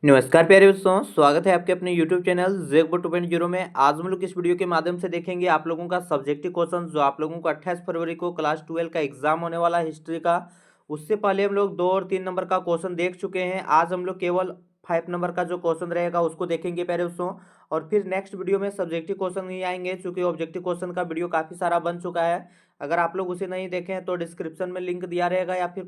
नमस्कार प्यारे दोस्तों, स्वागत है आपके अपने YouTube चैनल जेकबो 2.0 में। आज हम लोग इस वीडियो के माध्यम से देखेंगे आप लोगों का सब्जेक्टिव क्वेश्चन जो आप लोगों को 28 फरवरी को क्लास 12 का एग्जाम होने वाला है हिस्ट्री का। उससे पहले हम लोग 2 और 3 नंबर का क्वेश्चन देख चुके हैं। आज हम लोग केवल 5 नंबर का जो क्वेश्चन रहेगा उसको देखेंगे प्यारे दोस्तों। और फिर नेक्स्ट वीडियो में सब्जेक्टिव क्वेश्चन नहीं आएंगे, चूंकि ऑब्जेक्टिव क्वेश्चन का वीडियो काफ़ी सारा बन चुका है। अगर आप लोग उसे नहीं देखें तो डिस्क्रिप्शन में लिंक दिया रहेगा या फिर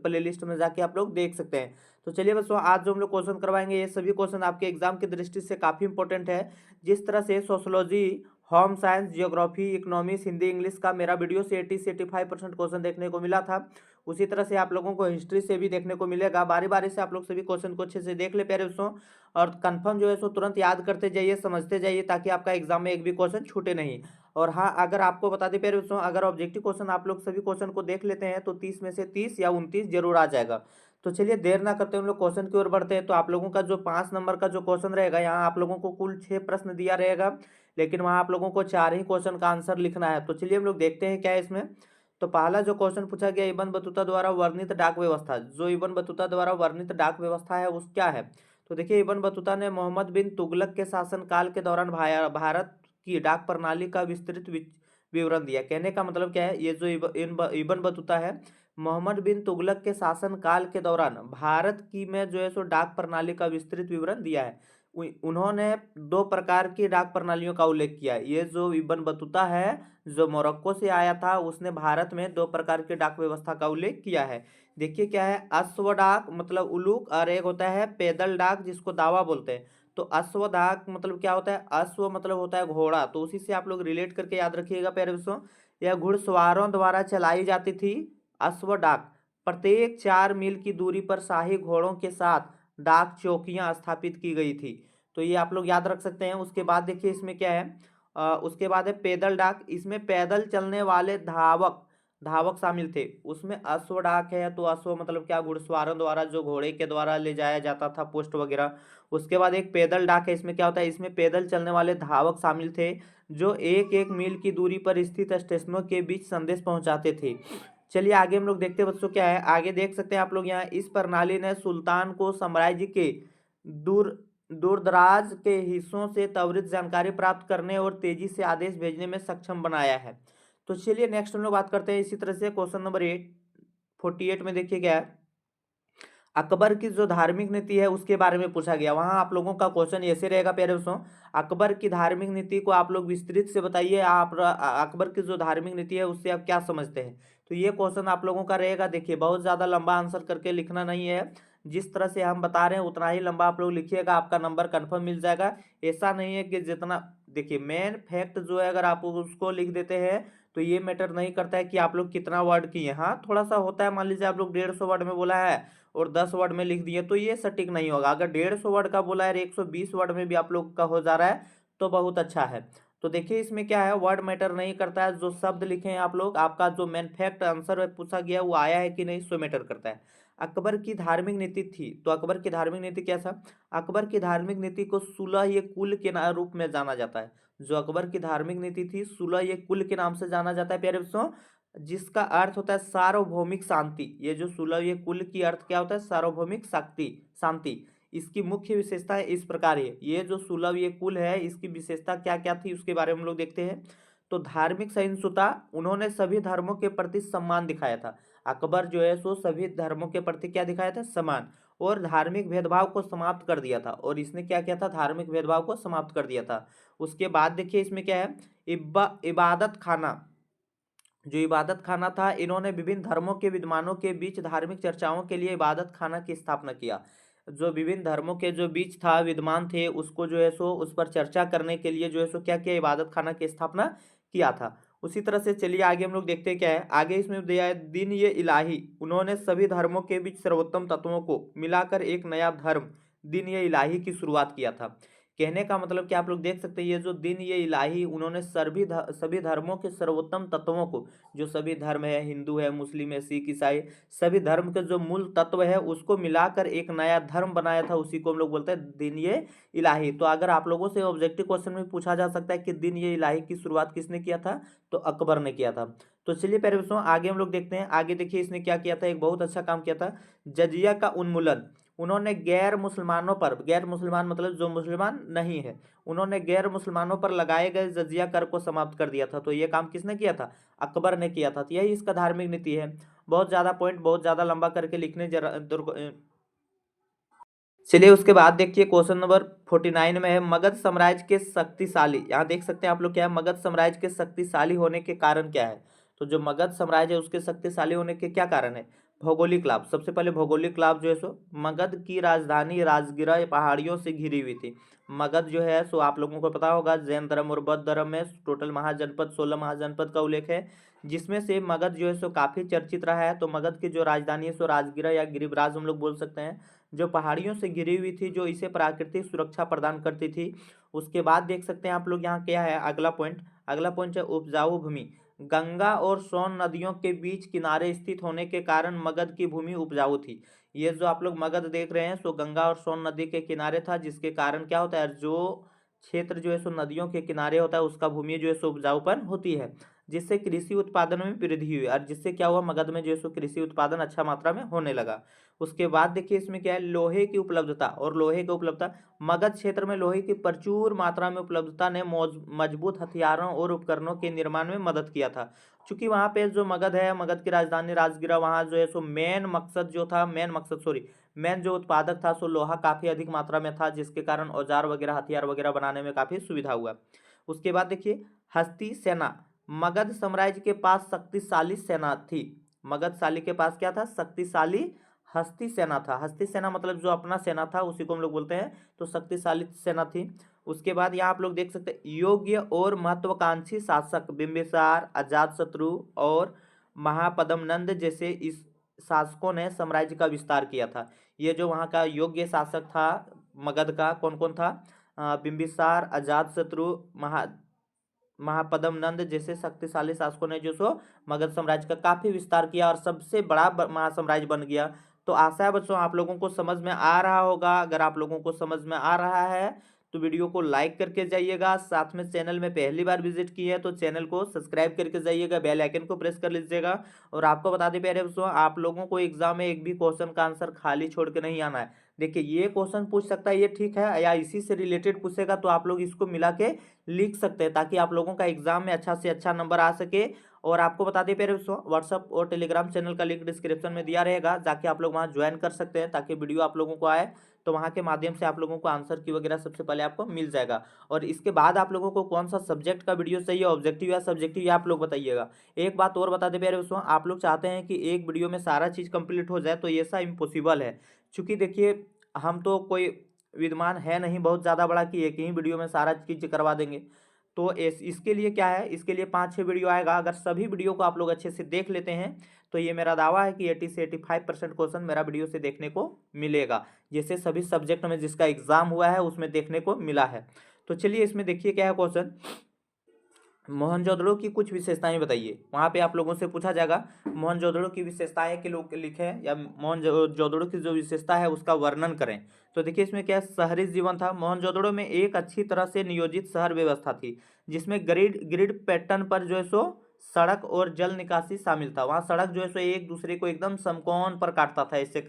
प्ले लिस्ट में जाके आप लोग देख सकते हैं। तो चलिए बच्चों, आज जो हम लोग क्वेश्चन करवाएंगे ये सभी क्वेश्चन आपके एग्जाम की दृष्टि से काफ़ी इंपॉर्टेंट है। जिस तरह से sociology, home science, geography, economics, Hindi, English का मेरा वीडियो से 80 से 85% क्वेश्चन देखने को मिला था, उसी तरह से आप लोगों को हिस्ट्री से भी देखने को मिलेगा। बारी बारी से आप लोग सभी क्वेश्चन को अच्छे से देख ले प्यारे दोस्तों, और कंफर्म जो है सो तुरंत याद करते जाइए, समझते जाइए, ताकि आपका एग्जाम में एक भी क्वेश्चन छूटे नहीं। और हाँ, अगर आपको बता दें प्यारे दोस्तों, अगर ऑब्जेक्टिव क्वेश्चन आप लोग सभी क्वेश्चन को देख लेते हैं तो 30 में से 30 या 29 जरूर आ जाएगा। तो चलिए देर ना करते हम लोग क्वेश्चन की ओर बढ़ते हैं। तो आप लोगों का जो 5 नंबर का जो क्वेश्चन रहेगा, यहाँ आप लोगों को कुल 6 प्रश्न दिया रहेगा, लेकिन वहाँ आप लोगों को 4 ही क्वेश्चन का आंसर लिखना है। तो चलिए हम लोग देखते हैं क्या है इसमें। तो पहला जो क्वेश्चन पूछा गया, इब्न बतूता द्वारा वर्णित डाक व्यवस्था, जो इब्न बतूता द्वारा वर्णित डाक व्यवस्था है उस क्या है। तो देखिए, इब्न बतूता ने मोहम्मद बिन तुगलक के शासनकाल के दौरान भारत की डाक प्रणाली का विस्तृत विवरण दिया। कहने का मतलब क्या है, ये जो इब्न बतूता है, मोहम्मद बिन तुगलक के शासनकाल के दौरान भारत की में जो है सो डाक प्रणाली का विस्तृत विवरण दिया है। उन्होंने 2 प्रकार की डाक प्रणालियों का उल्लेख किया है। ये जो इब्न बतूता है, जो मोरक्को से आया था, उसने भारत में 2 प्रकार की डाक व्यवस्था का उल्लेख किया है। देखिए क्या है, अश्व डाक मतलब उलूक, और एक होता है पैदल डाक जिसको दावा बोलते हैं। तो अश्व डाक मतलब क्या होता है, अश्व मतलब होता है घोड़ा, तो उसी से आप लोग रिलेट करके याद रखिएगा प्यारे दोस्तों। यह घुड़सवारों द्वारा चलाई जाती थी अश्व डाक। प्रत्येक 4 मील की दूरी पर शाही घोड़ों के साथ डाक चौकियां स्थापित की गई थी। तो ये आप लोग याद रख सकते हैं। उसके बाद देखिए इसमें क्या है, उसके बाद है पैदल डाक। इसमें पैदल चलने वाले धावक धावक शामिल थे। उसमें अश्व डाक है, तो अश्व मतलब क्या, घुड़सवारों द्वारा जो घोड़े के द्वारा ले जाया जाता था पोस्ट वगैरह। उसके बाद एक पैदल डाक है, इसमें क्या होता है, इसमें पैदल चलने वाले धावक शामिल थे, जो 1-1 मील की दूरी पर स्थित स्टेशनों के बीच संदेश पहुंचाते थे। चलिए आगे हम लोग देखते हैं बच्चों क्या है। आगे देख सकते हैं आप लोग यहाँ, इस प्रणाली ने सुल्तान को साम्राज्य के दूर दूरदराज के हिस्सों से त्वरित जानकारी प्राप्त करने और तेजी से आदेश भेजने में सक्षम बनाया है। तो चलिए नेक्स्ट हम लोग बात करते हैं इसी तरह से। क्वेश्चन नंबर 48 में देखिए क्या है, अकबर की जो धार्मिक नीति है उसके बारे में पूछा गया। वहां आप लोगों का क्वेश्चन ऐसे रहेगा प्यारे दोस्तों, अकबर की धार्मिक नीति को आप लोग विस्तृत से बताइए। आप अकबर की जो धार्मिक नीति है उससे आप क्या समझते हैं। तो ये क्वेश्चन आप लोगों का रहेगा। देखिए, बहुत ज्यादा लंबा आंसर करके लिखना नहीं है, जिस तरह से हम बता रहे हैं उतना ही लंबा आप लोग लिखिएगा, आपका नंबर कन्फर्म मिल जाएगा। ऐसा नहीं है कि जितना, देखिए मेन फैक्ट जो है अगर आप उसको लिख देते हैं तो ये मैटर नहीं करता है कि आप लोग कितना वर्ड किए। हाँ, थोड़ा सा होता है, मान लीजिए आप लोग 150 वर्ड में बोला है और 10 वर्ड में लिख दिए तो ये सटीक नहीं होगा। अगर 150 वर्ड का बोला है 120 वर्ड में भी आप लोग का हो जा रहा है तो बहुत अच्छा है। तो देखिए इसमें क्या है, वर्ड मैटर नहीं करता है, जो शब्द लिखे हैं आप लोग, आपका जो मेन फैक्ट आंसर पूछा गया वो आया है कि नहीं, सो मैटर करता है। अकबर की धार्मिक नीति थी, तो अकबर की धार्मिक नीति क्या था। अकबर की धार्मिक नीति को सुलह ये कुल के रूप में जाना जाता है। जो अकबर की धार्मिक नीति थी, सुलह ये कुल के नाम से जाना जाता है प्यारे बच्चों, जिसका अर्थ होता है सार्वभौमिक शांति। ये जो सुलह ये कुल की अर्थ क्या होता है, सार्वभौमिक शक्ति, शांति। इसकी मुख्य विशेषता इस प्रकार है, ये जो सुलभ ये कुल है इसकी विशेषता क्या क्या थी उसके बारे में हम लोग देखते हैं। तो धार्मिक सहिष्णुता, उन्होंने सभी धर्मों के प्रति सम्मान दिखाया था। अकबर जो है सो सभी धर्मों के प्रति क्या दिखाया था, सम्मान, और धार्मिक भेदभाव को समाप्त कर दिया था। और इसने क्या किया था, धार्मिक भेदभाव को समाप्त कर दिया था। उसके बाद देखिए इसमें क्या है, इबादत खाना, जो इबादत खाना था, इन्होंने विभिन्न धर्मों के विद्वानों के बीच धार्मिक चर्चाओं के लिए इबादत खाना की स्थापना किया। जो विभिन्न धर्मों के जो बीच था, विद्वान थे, उसको जो है सो उस पर चर्चा करने के लिए जो है सो क्या किया, इबादत खाना की स्थापना किया था। उसी तरह से चलिए आगे हम लोग देखते हैं क्या है। आगे इसमें दिया है, दिन ये इलाही, उन्होंने सभी धर्मों के बीच सर्वोत्तम तत्वों को मिलाकर एक नया धर्म, दिन ये इलाही की शुरुआत किया था। कहने का मतलब कि आप लोग देख सकते हैं, ये जो दिन ये इलाही, उन्होंने सभी धर्मों के सर्वोत्तम तत्वों को, जो सभी धर्म है, हिंदू है, मुस्लिम है, सिख, ईसाई, सभी धर्म के जो मूल तत्व है उसको मिलाकर एक नया धर्म बनाया था, उसी को हम लोग बोलते हैं दिन ये इलाही। तो अगर आप लोगों से ऑब्जेक्टिव क्वेश्चन में पूछा जा सकता है कि दिन ये इलाही की शुरुआत किसने किया था, तो अकबर ने किया था। तो चलिए प्यारे बच्चों आगे हम लोग देखते हैं। आगे देखिए इसने क्या किया था, एक बहुत अच्छा काम किया था, जजिया का उन्मूलन। उन्होंने गैर मुसलमानों पर, गैर मुसलमान मतलब जो मुसलमान नहीं है, उन्होंने गैर मुसलमानों पर लगाए गए जजिया कर को समाप्त कर दिया था। तो ये काम किसने किया था? अकबर ने किया था। तो यही इसका धार्मिक नीति है। बहुत ज़्यादा पॉइंट बहुत ज़्यादा लंबा करके लिखने जरा चलिए उसके बाद देखिए क्वेश्चन नंबर 49 में है, मगध साम्राज्य के शक्तिशाली, यहाँ देख सकते हैं आप लोग क्या है, मगध साम्राज्य के शक्तिशाली होने के कारण क्या है। तो जो मगध साम्राज्य है उसके शक्तिशाली होने के क्या कारण है? भौगोलिक लाभ। सबसे पहले भौगोलिक लाभ जो है सो, मगध की राजधानी राजगिरा पहाड़ियों से घिरी हुई थी। मगध जो है सो आप लोगों को पता होगा जैन धर्म और बौद्ध धर्म में टोटल महाजनपद 16 महाजनपद का उल्लेख है, जिसमें से मगध जो है सो काफी चर्चित रहा है। तो मगध की जो राजधानी है सो राजगिरा या गिरिराज हम लोग बोल सकते हैं, जो पहाड़ियों से घिरी हुई थी, जो इसे प्राकृतिक सुरक्षा प्रदान करती थी। उसके बाद देख सकते हैं आप लोग यहाँ क्या है अगला पॉइंट, अगला पॉइंट है उपजाऊ भूमि। गंगा और सोन नदियों के बीच किनारे स्थित होने के कारण मगध की भूमि उपजाऊ थी। ये जो आप लोग मगध देख रहे हैं सो गंगा और सोन नदी के किनारे था, जिसके कारण क्या होता है, जो क्षेत्र जो है सो नदियों के किनारे होता है उसका भूमि जो है सो उपजाऊपन होती है, जिससे कृषि उत्पादन में वृद्धि हुई और जिससे क्या हुआ, मगध में जो है सो कृषि उत्पादन अच्छा मात्रा में होने लगा। उसके बाद देखिए इसमें क्या है, लोहे की उपलब्धता। और लोहे की उपलब्धता, मगध क्षेत्र में लोहे की प्रचुर मात्रा में उपलब्धता ने मजबूत हथियारों और उपकरणों के निर्माण में मदद किया था। चूंकि वहां पे जो मगध है, मगध की राजधानी राजगिरा, वहां जो है सो मेन मकसद जो था, मेन मकसद सॉरी मेन जो उत्पादक था सो लोहा काफी अधिक मात्रा में था, जिसके कारण औजार वगैरह हथियार वगैरह बनाने में काफी सुविधा हुआ। उसके बाद देखिए हस्ती सेना, मगध साम्राज्य के पास शक्तिशाली सेना थी। मगध शाली के पास क्या था? शक्तिशाली हस्ती सेना था। हस्ती सेना मतलब जो अपना सेना था उसी को हम लोग बोलते हैं। तो शक्तिशाली सेना थी। उसके बाद यहाँ आप लोग देख सकते हैं योग्य और महत्वाकांक्षी शासक बिंबिसार, अजातशत्रु और महापद्मनंद जैसे इस शासकों ने साम्राज्य का विस्तार किया था। ये जो वहाँ का योग्य शासक था मगध का, कौन कौन था? बिंबिसार, अजातशत्रु, महापद्मनंद जैसे शक्तिशाली शासकों ने जो सो मगध साम्राज्य का काफी विस्तार किया और सबसे बड़ा महासाम्राज्य बन गया। तो आशा है बच्चों आप लोगों को समझ में आ रहा होगा। अगर आप लोगों को समझ में आ रहा है तो वीडियो को लाइक करके जाइएगा, साथ में चैनल में पहली बार विजिट किए हैं तो चैनल को सब्सक्राइब करके जाइएगा, बेल आइकन को प्रेस कर लीजिएगा। और आपको बता दें प्यारे बच्चों, आप लोगों को एग्जाम में एक भी क्वेश्चन का आंसर खाली छोड़ के नहीं आना है। देखिए ये क्वेश्चन पूछ सकता है, ये ठीक है, या इसी से रिलेटेड पूछेगा तो आप लोग इसको मिला के लिख सकते हैं, ताकि आप लोगों का एग्जाम में अच्छा से अच्छा नंबर आ सके। और आपको बता दें प्यारे दोस्तों, व्हाट्सअप और टेलीग्राम चैनल का लिंक डिस्क्रिप्शन में दिया रहेगा, जाके आप लोग वहाँ ज्वाइन कर सकते हैं, ताकि वीडियो आप लोगों को आए तो वहाँ के माध्यम से आप लोगों को आंसर की वगैरह सबसे पहले आपको मिल जाएगा। और इसके बाद आप लोगों को कौन सा सब्जेक्ट का वीडियो चाहिए, ऑब्जेक्टिव या सब्जेक्टिव, या आप लोग बताइएगा। एक बात और बता दें प्यारे दोस्तों, आप लोग चाहते हैं कि एक वीडियो में सारा चीज़ कंप्लीट हो जाए, तो ये ऐसा इम्पॉसिबल है। चूँकि देखिए हम तो कोई विद्वान है नहीं बहुत ज़्यादा बड़ा कि एक ही वीडियो में सारा चीज़ करवा देंगे। तो इसके लिए क्या है, इसके लिए 5-6 वीडियो आएगा। अगर सभी वीडियो को आप लोग अच्छे से देख लेते हैं तो ये मेरा दावा है कि 80 से 85% क्वेश्चन मेरा वीडियो से देखने को मिलेगा, जैसे सभी सब्जेक्ट में जिसका एग्जाम हुआ है उसमें देखने को मिला है। तो चलिए इसमें देखिए क्या है क्वेश्चन, मोहनजोदड़ो की कुछ विशेषताएं बताइए। वहां पे आप लोगों से पूछा जाएगा मोहनजोदड़ो की विशेषताएं के लोग लिखे, या मोहनजोदड़ो की जो विशेषता है उसका वर्णन करें। तो देखिए इसमें क्या है, शहरी जीवन था। मोहनजोदड़ो में एक अच्छी तरह से नियोजित शहर व्यवस्था थी, जिसमें ग्रिड ग्रिड पैटर्न पर जो है सो सड़क और जल निकासी शामिल था। वहाँ सड़क जो है सो एक दूसरे को एकदम समकोण पर काटता था, ऐसे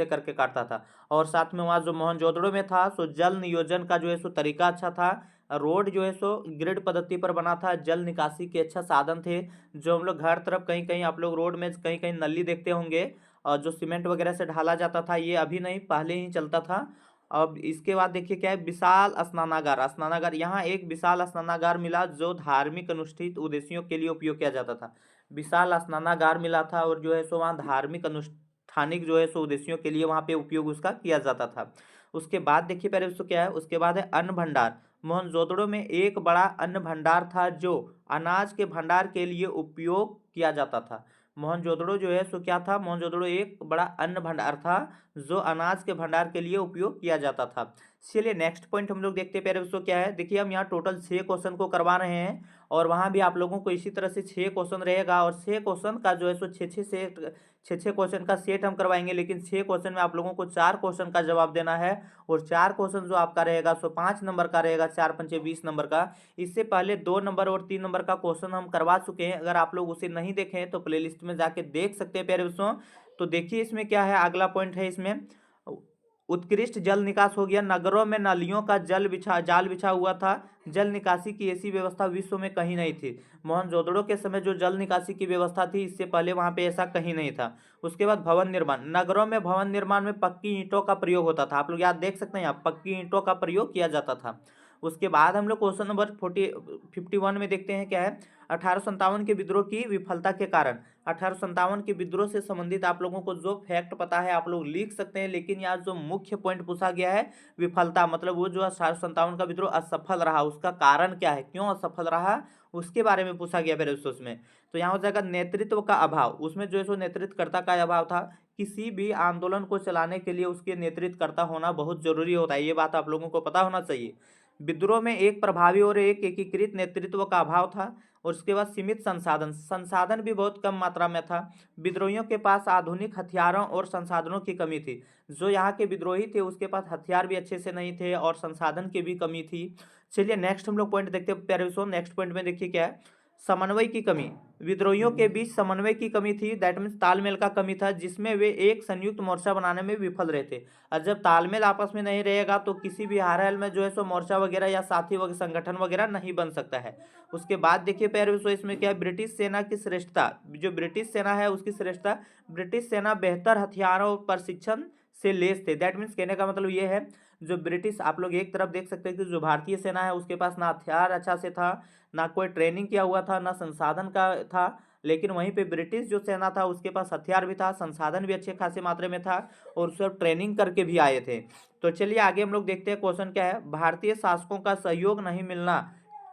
करके काटता था। और साथ में वहाँ जो मोहनजोदड़ो में था सो जल नियोजन का जो है सो तरीका अच्छा था। रोड जो है सो ग्रिड पद्धति पर बना था, जल निकासी के अच्छा साधन थे। जो हम लोग हर तरफ कहीं कहीं आप लोग रोड में कहीं कहीं नली देखते होंगे, और जो सीमेंट वगैरह से ढाला जाता था, ये अभी नहीं पहले ही चलता था। अब इसके बाद देखिए क्या है, विशाल स्नानागार। स्नानागार, यहाँ एक विशाल स्नानागार मिला जो धार्मिक अनुष्ठित उद्देश्यों के लिए उपयोग किया जाता था। विशाल स्नानागार मिला था और जो है सो वहाँ धार्मिक अनुष्ठानिक जो है सो उद्देश्यों के लिए वहाँ पे उपयोग उसका किया जाता था। उसके बाद देखिए पहले उसको क्या है, उसके बाद है अन्न भंडार। मोहनजोदड़ो में एक बड़ा अन्न भंडार था जो अनाज के भंडार के लिए उपयोग किया जाता था। मोहनजोदड़ो जो है सो क्या था, मोहनजोदड़ो एक बड़ा अन्न भंडार था जो अनाज के भंडार के लिए उपयोग किया जाता था। चलिए नेक्स्ट पॉइंट हम लोग देखते हैं प्यारे दोस्तों क्या है। देखिए हम यहाँ टोटल 6 क्वेश्चन को करवा रहे हैं, और वहाँ भी आप लोगों को इसी तरह से 6 क्वेश्चन रहेगा, और 6 क्वेश्चन का जो है सो 6 क्वेश्चन का सेट हम करवाएंगे। लेकिन 6 क्वेश्चन में आप लोगों को 4 क्वेश्चन का जवाब देना है, और 4 क्वेश्चन जो आपका रहेगा सो 5 नंबर का रहेगा, 4 पंचे 20 नंबर का। इससे पहले 2 नंबर और 3 नंबर का क्वेश्चन हम करवा चुके हैं, अगर आप लोग उसे नहीं देखे हैं तो प्लेलिस्ट में जाके देख सकते हैं प्यारे दोस्तों। तो देखिए इसमें क्या है, अगला पॉइंट है इसमें उत्कृष्ट जल निकास हो गया, नगरों में नालियों का जाल बिछा हुआ था, जल निकासी की ऐसी व्यवस्था विश्व में कहीं नहीं थी। मोहनजोदड़ो के समय जो जल निकासी की व्यवस्था थी, इससे पहले वहां पे ऐसा कहीं नहीं था। उसके बाद भवन निर्माण, नगरों में भवन निर्माण में पक्की ईंटों का प्रयोग होता था। आप लोग याद देख सकते हैं, यहाँ पक्की ईंटों का प्रयोग किया जाता था। उसके बाद हम लोग क्वेश्चन नंबर 51 में देखते हैं क्या है। 1857 के विद्रोह की विफलता के कारण, 1857 के विद्रोह से संबंधित आप लोगों को जो फैक्ट पता है आप लोग लिख सकते हैं, लेकिन यहाँ जो मुख्य पॉइंट पूछा गया है विफलता, मतलब वो जो 1857 का विद्रोह असफल रहा, उसका कारण क्या है, क्यों असफल रहा, उसके बारे में पूछा गया मेरे सोच में। तो यहाँ हो जाएगा नेतृत्व का अभाव। उसमें जो है सो नेतृत्वकर्ता का अभाव था। किसी भी आंदोलन को चलाने के लिए उसके नेतृत्वकर्ता होना बहुत जरूरी होता है, ये बात आप लोगों को पता होना चाहिए। विद्रोह में एक प्रभावी और एक एकीकृत नेतृत्व का अभाव था। और उसके बाद सीमित संसाधन, संसाधन भी बहुत कम मात्रा में था। विद्रोहियों के पास आधुनिक हथियारों और संसाधनों की कमी थी। जो यहाँ के विद्रोही थे उसके पास हथियार भी अच्छे से नहीं थे और संसाधन की भी कमी थी। चलिए नेक्स्ट हम लोग पॉइंट देखते हैं प्यारे दोस्तों। नेक्स्ट पॉइंट में देखिए क्या है, समन्वय की कमी। विद्रोहियों के बीच समन्वय की कमी थी, दैट मीन्स तालमेल का कमी था, जिसमें वे एक संयुक्त मोर्चा बनाने में विफल रहे थे। और जब तालमेल आपस में नहीं रहेगा तो किसी भी हाल में जो है सो मोर्चा वगैरह या साथी वगैरह संगठन वगैरह नहीं बन सकता है। उसके बाद देखिए प्यारे दोस्तों इसमें क्या है, ब्रिटिश सेना की श्रेष्ठता। जो ब्रिटिश सेना है उसकी श्रेष्ठता, ब्रिटिश सेना बेहतर हथियारों और प्रशिक्षण से लेस थे। दैट मीन्स कहने का मतलब ये है, जो ब्रिटिश, आप लोग एक तरफ देख सकते हैं कि जो भारतीय सेना है उसके पास ना हथियार अच्छा से था, ना कोई ट्रेनिंग किया हुआ था, ना संसाधन का था। लेकिन वहीं पे ब्रिटिश जो सेना था उसके पास हथियार भी था, संसाधन भी अच्छे खासे मात्रा में था और सब ट्रेनिंग करके भी आए थे। तो चलिए आगे हम लोग देखते हैं क्वेश्चन क्या है, भारतीय शासकों का सहयोग नहीं मिलना।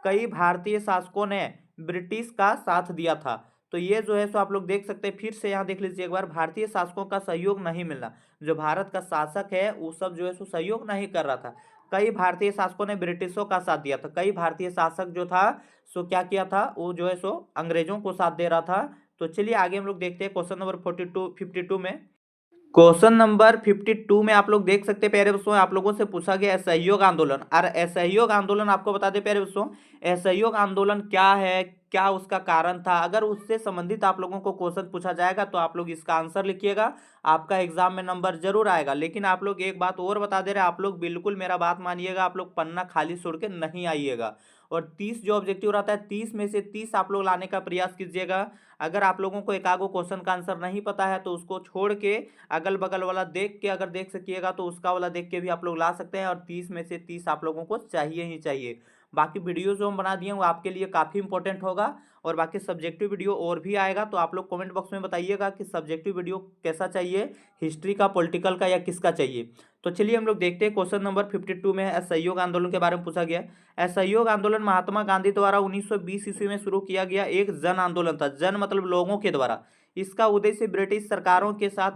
कई भारतीय शासकों ने ब्रिटिश का साथ दिया था। तो ये जो है सो आप लोग देख सकते हैं, फिर से यहाँ देख लीजिए एक बार, भारतीय शासकों का सहयोग नहीं मिलना। जो भारत का शासक है वो सब जो है सो सहयोग नहीं कर रहा था। कई भारतीय शासकों ने ब्रिटिशों का साथ दिया था। कई भारतीय शासक जो था सो क्या किया था, वो जो है सो अंग्रेजों को साथ दे रहा था। तो चलिए आगे हम लोग देखते हैं क्वेश्चन नंबर 52 में। क्वेश्चन नंबर 52 में आप लोग देख सकते हैं प्यारे बच्चों, आप लोगों से पूछा गया असहयोग आंदोलन। और असहयोग आंदोलन आपको बता दें प्यारे बच्चों, असहयोग आंदोलन क्या है, क्या उसका कारण था, अगर उससे संबंधित आप लोगों को क्वेश्चन पूछा जाएगा तो आप लोग इसका आंसर लिखिएगा, आपका एग्जाम में नंबर जरूर आएगा। लेकिन आप लोग एक बात और बता दे रहे हैं, आप लोग बिल्कुल मेरा बात मानिएगा, आप लोग पन्ना खाली छोड़ के नहीं आइएगा। और 30 जो ऑब्जेक्टिव रहता है 30 में से 30 आप लोग लाने का प्रयास कीजिएगा। अगर आप लोगों को एकागो क्वेश्चन का आंसर नहीं पता है तो उसको छोड़ के अगल बगल वाला देख के अगर देख सकिएगा तो उसका वाला देख के भी आप लोग ला सकते हैं। और 30 में से 30 आप लोगों को चाहिए ही चाहिए। बाकी वीडियो जो हम बना दिए वो आपके लिए काफ़ी इंपॉर्टेंट होगा। और बाकी सब्जेक्टिव वीडियो और भी आएगा, तो आप लोग कमेंट बॉक्स में बताइएगा कि सब्जेक्टिव वीडियो कैसा चाहिए, हिस्ट्री का, पॉलिटिकल का, या किसका चाहिए। तो चलिए हम लोग देखते हैं क्वेश्चन नंबर 52 में असहयोग आंदोलन के बारे में पूछा गया। असहयोग आंदोलन महात्मा गांधी द्वारा 1920 ईस्वी में शुरू किया गया एक जन आंदोलन था। जन मतलब लोगों के द्वारा। इसका उद्देश्य ब्रिटिश सरकारों के साथ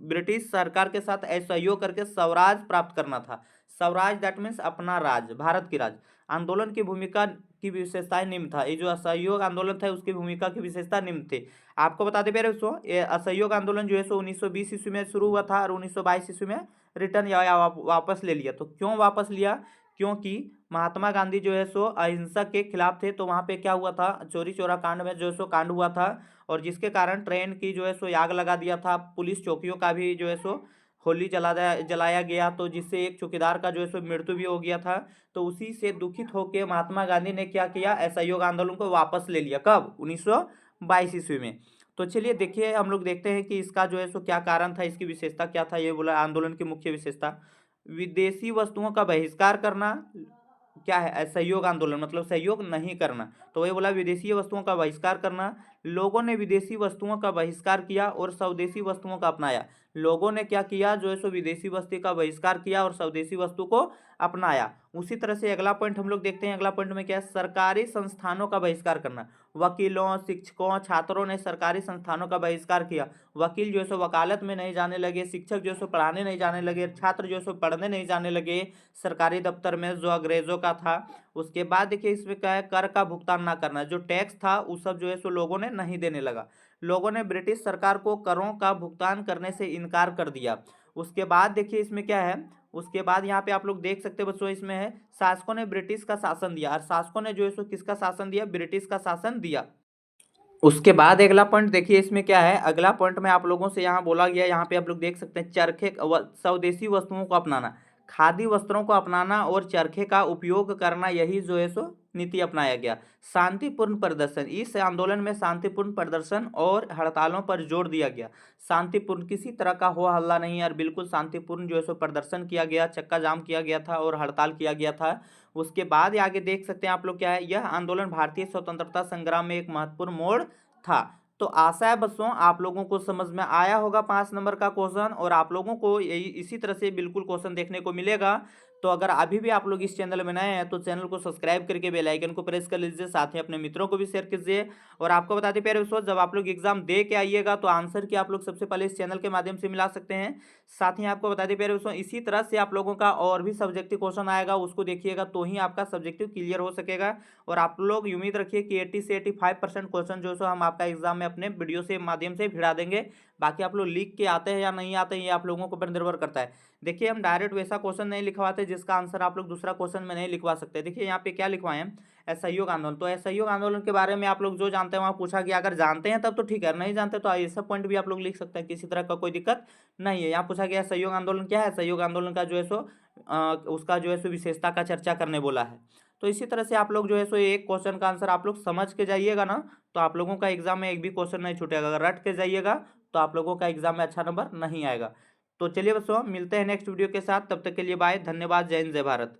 ब्रिटिश सरकार के साथ असहयोग करके स्वराज प्राप्त करना था। स्वराज दैट मीन्स अपना राज, भारत की राज। आंदोलन की भूमिका की विशेषताएं निम्न था। ये जो असहयोग आंदोलन था उसकी भूमिका की विशेषता निम्न थे। आपको बता दें मेरे दोस्तों, ये असहयोग आंदोलन जो है सो 1920 ईस्वी में शुरू हुआ था और 1922 ईस्वी में रिटर्न या वापस ले लिया। तो क्यों वापस लिया, क्योंकि महात्मा गांधी जो है सो अहिंसा के खिलाफ थे। तो वहाँ पे क्या हुआ था, चोरी चोरा कांड में जो है सो कांड हुआ था, और जिसके कारण ट्रेन की जो है सो आग लगा दिया था। पुलिस चौकियों का भी जो है सो होली जलाया गया, तो जिससे एक चौकीदार का जो है सो मृत्यु भी हो गया था। तो उसी से दुखित होकर महात्मा गांधी ने क्या किया, असहयोग आंदोलन को वापस ले लिया। कब, 1922 ईस्वी में। तो चलिए देखिए हम लोग देखते हैं कि इसका जो है सो क्या कारण था, इसकी विशेषता क्या था। ये बोला आंदोलन की मुख्य विशेषता, विदेशी वस्तुओं का बहिष्कार करना। क्या है असहयोग आंदोलन, मतलब सहयोग नहीं करना। तो वही बोला विदेशी वस्तुओं का बहिष्कार करना। लोगों ने विदेशी वस्तुओं का बहिष्कार किया और स्वदेशी वस्तुओं का अपनाया। लोगों ने क्या किया, जो है सो विदेशी वस्तु का बहिष्कार किया और स्वदेशी वस्तु को अपनाया। उसी तरह से अगला पॉइंट हम लोग देखते हैं। अगला पॉइंट में क्या है, सरकारी संस्थानों का बहिष्कार करना। वकीलों, शिक्षकों, छात्रों ने सरकारी संस्थानों का बहिष्कार किया। वकील जो है सो वकालत में नहीं जाने लगे, शिक्षक जो है सो पढ़ाने नहीं जाने लगे, छात्र जो है सो पढ़ने नहीं जाने लगे सरकारी दफ्तर में जो अंग्रेजों का था। उसके बाद देखिए इसमें क्या है, कर का भुगतान ना करना। जो टैक्स था वो सब जो है सो लोगों ने नहीं देने लगा। लोगों ने ब्रिटिश सरकार को करों का भुगतान करने से इनकार कर दिया। उसके बाद देखिए इसमें क्या है, उसके बाद यहाँ पे आप लोग देख सकते हैं बच्चों, इसमें है शासकों ने ब्रिटिश का शासन दिया। और शासकों ने जो है सो किसका शासन दिया, ब्रिटिश का शासन दिया। उसके बाद अगला पॉइंट देखिए इसमें क्या है। अगला पॉइंट में आप लोगों से यहाँ बोला गया, यहाँ पे आप लोग देख सकते हैं, चरखे स्वदेशी वस्तुओं को अपनाना, खादी वस्त्रों को अपनाना और चरखे का उपयोग करना, यही जो है सो नीति अपनाया गया। शांतिपूर्ण प्रदर्शन, इस आंदोलन में शांतिपूर्ण प्रदर्शन और हड़तालों पर जोर दिया गया। शांतिपूर्ण, किसी तरह का हो हल्ला नहीं यार, बिल्कुल शांतिपूर्ण जो है सो प्रदर्शन किया गया, चक्का जाम किया गया था और हड़ताल किया गया था। उसके बाद आगे देख सकते हैं आप लोग क्या है, यह आंदोलन भारतीय स्वतंत्रता संग्राम में एक महत्वपूर्ण मोड़ था। तो आशा है बच्चों आप लोगों को समझ में आया होगा 5 नंबर का क्वेश्चन, और आप लोगों को यही इसी तरह से बिल्कुल क्वेश्चन देखने को मिलेगा। तो अगर अभी भी आप लोग इस चैनल में नए हैं तो चैनल को सब्सक्राइब करके बेल आइकन को प्रेस कर लीजिए, साथ ही अपने मित्रों को भी शेयर कीजिए। और आपको बता दें प्यारे दोस्तों, जब आप लोग एग्जाम दे के आइएगा तो आंसर की आप लोग सबसे पहले इस चैनल के माध्यम से मिला सकते हैं। साथ ही आपको बता दें प्यारे दोस्तों, इसी तरह से आप लोगों का और भी सब्जेक्टिव क्वेश्चन आएगा, उसको देखिएगा तो ही आपका सब्जेक्टिव क्लियर हो सकेगा। और आप लोग उम्मीद रखिए कि 80 से 85% क्वेश्चन जो सो हम आपका एग्जाम में अपने वीडियो से माध्यम से भिड़ा देंगे। बाकी आप लोग लिख के आते हैं या नहीं आते हैं, ये आप लोगों के ऊपर निर्भर करता है। देखिए हम डायरेक्ट वैसा क्वेश्चन नहीं लिखवाते जिसका आंसर आप लोग दूसरा क्वेश्चन में नहीं लिखवा सकते। देखिए यहाँ पे क्या लिखवाए हैं, असहयोग आंदोलन। तो असहयोग आंदोलन के बारे में आप लोग जो जानते हैं वहाँ पूछा गया, अगर जानते हैं तब तो ठीक है, नहीं जानते तो ऐसा पॉइंट भी आप लोग लिख सकते हैं, किसी तरह का कोई दिक्कत नहीं है। यहाँ पूछा गया सहयोग आंदोलन क्या है, सहयोग आंदोलन का जो है सो उसका जो है सो विशेषता का चर्चा करने बोला है। तो इसी तरह से आप लोग जो है सो एक क्वेश्चन का आंसर आप लोग समझ के जाइएगा ना, तो आप लोगों का एग्जाम में एक भी क्वेश्चन नहीं छूटेगा। अगर रट के जाइएगा तो आप लोगों का एग्जाम में अच्छा नंबर नहीं आएगा। तो चलिए बच्चों मिलते हैं नेक्स्ट वीडियो के साथ, तब तक के लिए बाय, धन्यवाद, जय हिंद, जय भारत।